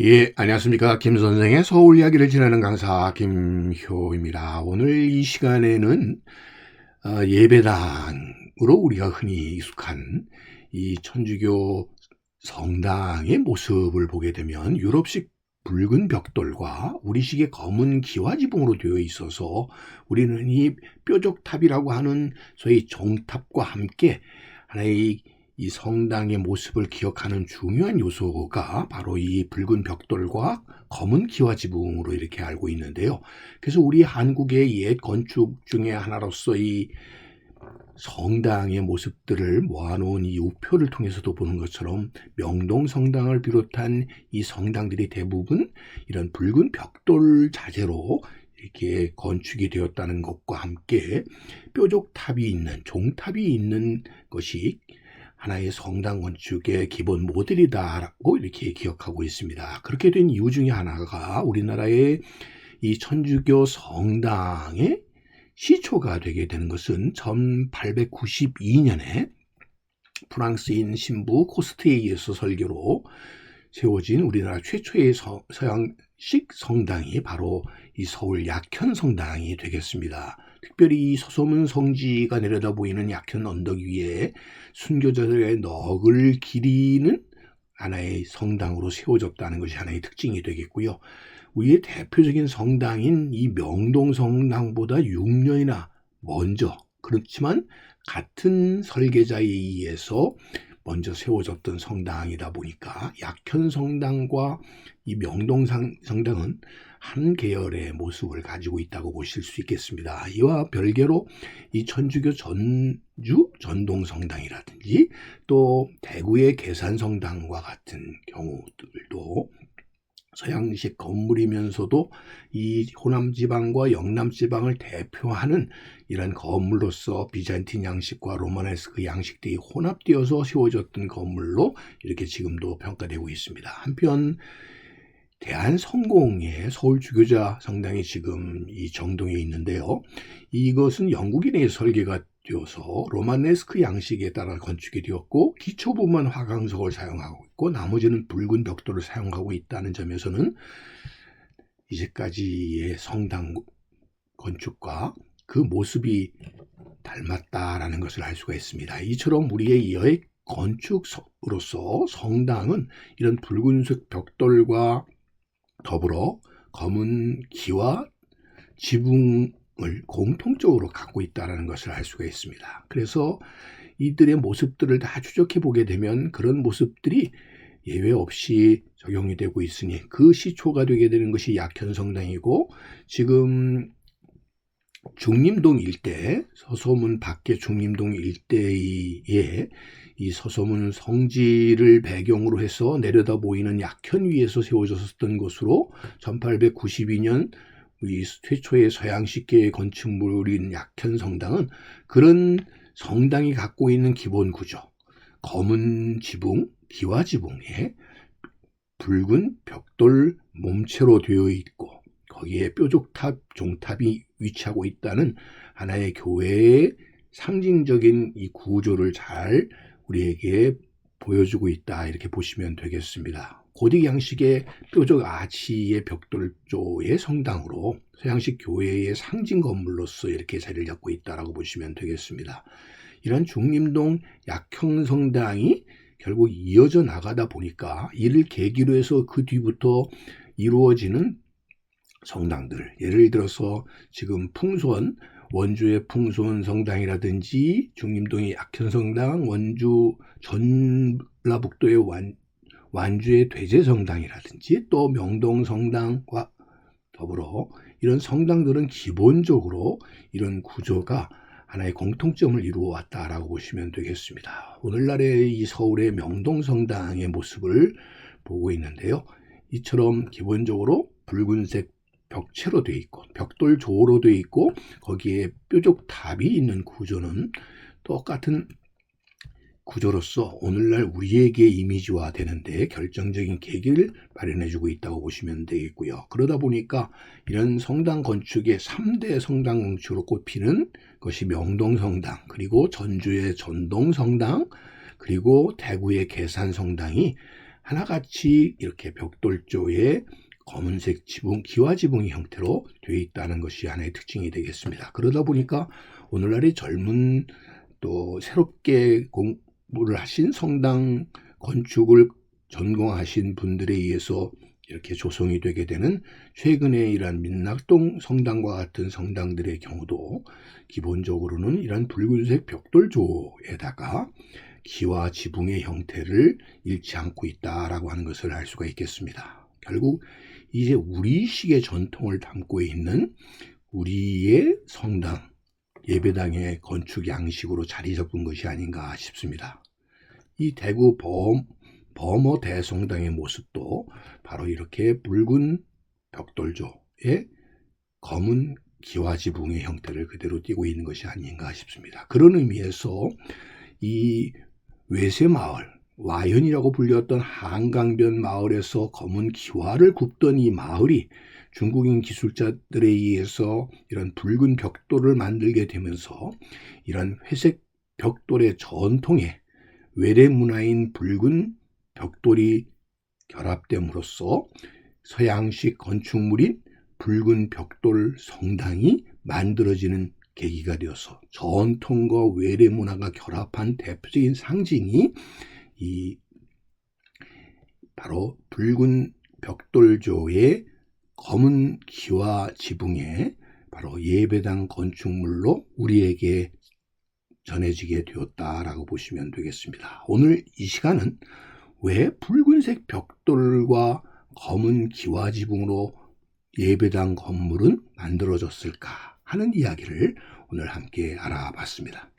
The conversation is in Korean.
예, 안녕하십니까. 김 선생의 서울 이야기를 지내는 강사 김효입니다. 오늘 이 시간에는 예배당으로 우리가 흔히 익숙한 이 천주교 성당의 모습을 보게 되면 유럽식 붉은 벽돌과 우리식의 검은 기와지붕으로 되어 있어서 우리는 이 뾰족탑이라고 하는 소위 종탑과 함께 하나의 이 성당의 모습을 기억하는 중요한 요소가 바로 이 붉은 벽돌과 검은 기와지붕으로 이렇게 알고 있는데요. 그래서 우리 한국의 옛 건축 중에 하나로서 이 성당의 모습들을 모아놓은 이 우표를 통해서도 보는 것처럼 명동 성당을 비롯한 이 성당들이 대부분 이런 붉은 벽돌 자재로 이렇게 건축이 되었다는 것과 함께 뾰족탑이 있는 종탑이 있는 것이 하나의 성당 건축의 기본 모델이다라고 이렇게 기억하고 있습니다. 그렇게 된 이유 중에 하나가 우리나라의 이 천주교 성당의 시초가 되게 되는 것은 1892년에 프랑스인 신부 코스트에 의해서 설계로 세워진 우리나라 최초의 서양식 성당이 바로 이 서울 약현 성당이 되겠습니다. 특별히 이 서소문 성지가 내려다 보이는 약현 언덕 위에 순교자들의 넋을 기리는 하나의 성당으로 세워졌다는 것이 하나의 특징이 되겠고요. 우리의 대표적인 성당인 이 명동 성당보다 6년이나 먼저, 그렇지만 같은 설계자에 의해서 먼저 세워졌던 성당이다 보니까 약현 성당과 이 명동 성당은 한 계열의 모습을 가지고 있다고 보실 수 있겠습니다. 이와 별개로 이 천주교 전주 전동 성당이라든지 또 대구의 계산 성당과 같은 경우들도 서양식 건물이면서도 이 호남 지방과 영남 지방을 대표하는 이런 건물로서 비잔틴 양식과 로마네스크 양식들이 혼합되어서 세워졌던 건물로 이렇게 지금도 평가되고 있습니다. 한편 대한성공의 서울주교자 성당이 지금 이 정동에 있는데요. 이것은 영국인의 설계가 되어서 로마네스크 양식에 따라 건축이 되었고 기초부만 화강석을 사용하고 있고 나머지는 붉은 벽돌을 사용하고 있다는 점에서는 이제까지의 성당 건축과 그 모습이 닮았다라는 것을 알 수가 있습니다. 이처럼 우리의 여액 건축으로서 성당은 이런 붉은색 벽돌과 더불어 검은 기와 지붕을 공통적으로 갖고 있다는 것을 알 수가 있습니다. 그래서 이들의 모습들을 다 추적해 보게 되면 그런 모습들이 예외 없이 적용이 되고 있으니 그 시초가 되게 되는 것이 약현성당이고 지금 중림동 일대, 서소문 밖의 중림동 일대에 이 서소문 성지를 배경으로 해서 내려다 보이는 약현 위에서 세워졌었던 것으로 1892년 이 최초의 서양식계의 건축물인 약현 성당은 그런 성당이 갖고 있는 기본 구조, 검은 지붕, 기와 지붕에 붉은 벽돌 몸체로 되어 있고 거기에 뾰족탑, 종탑이 위치하고 있다는 하나의 교회의 상징적인 이 구조를 잘 우리에게 보여주고 있다 이렇게 보시면 되겠습니다. 고딕 양식의 뾰족 아치의 벽돌조의 성당으로 서양식 교회의 상징 건물로서 이렇게 자리를 잡고 있다라고 보시면 되겠습니다. 이런 중림동 약형 성당이 결국 이어져 나가다 보니까 이를 계기로 해서 그 뒤부터 이루어지는 성당들, 예를 들어서 지금 풍선, 원주의 풍선 성당이라든지 중림동의 약현성당, 원주 전라북도의 완주의 대제성당이라든지 또 명동성당과 더불어 이런 성당들은 기본적으로 이런 구조가 하나의 공통점을 이루어 왔다라고 보시면 되겠습니다. 오늘날의 이 서울의 명동성당의 모습을 보고 있는데요. 이처럼 기본적으로 붉은색 벽체로 되어 있고 벽돌 조로 되어 있고 거기에 뾰족탑이 있는 구조는 똑같은 구조로서 오늘날 우리에게 이미지화 되는데 결정적인 계기를 마련해주고 있다고 보시면 되겠고요. 그러다 보니까 이런 성당 건축의 3대 성당 건축으로 꼽히는 것이 명동성당, 그리고 전주의 전동성당, 그리고 대구의 계산성당이 하나같이 이렇게 벽돌조의 검은색 지붕, 기와 지붕의 형태로 되어 있다는 것이 하나의 특징이 되겠습니다. 그러다 보니까 오늘날의 젊은 또 새롭게 공부를 하신 성당 건축을 전공하신 분들에 의해서 이렇게 조성이 되게 되는 최근에 이러한 민낙동 성당과 같은 성당들의 경우도 기본적으로는 이런 붉은색 벽돌조에다가 기와 지붕의 형태를 잃지 않고 있다라고 하는 것을 알 수가 있겠습니다. 결국 이제 우리식의 전통을 담고 있는 우리의 성당, 예배당의 건축 양식으로 자리 잡은 것이 아닌가 싶습니다. 이 대구 범어 대성당의 모습도 바로 이렇게 붉은 벽돌조의 검은 기와 지붕의 형태를 그대로 띠고 있는 것이 아닌가 싶습니다. 그런 의미에서 이 외세마을, 와현이라고 불렸던 한강변 마을에서 검은 기와를 굽던 이 마을이 중국인 기술자들에 의해서 이런 붉은 벽돌을 만들게 되면서 이런 회색 벽돌의 전통에 외래 문화인 붉은 벽돌이 결합됨으로써 서양식 건축물인 붉은 벽돌 성당이 만들어지는 계기가 되어서 전통과 외래 문화가 결합한 대표적인 상징이 이 바로 붉은 벽돌조의 검은 기와 지붕의 바로 예배당 건축물로 우리에게 전해지게 되었다라고 보시면 되겠습니다. 오늘 이 시간은 왜 붉은색 벽돌과 검은 기와 지붕으로 예배당 건물은 만들어졌을까 하는 이야기를 오늘 함께 알아봤습니다.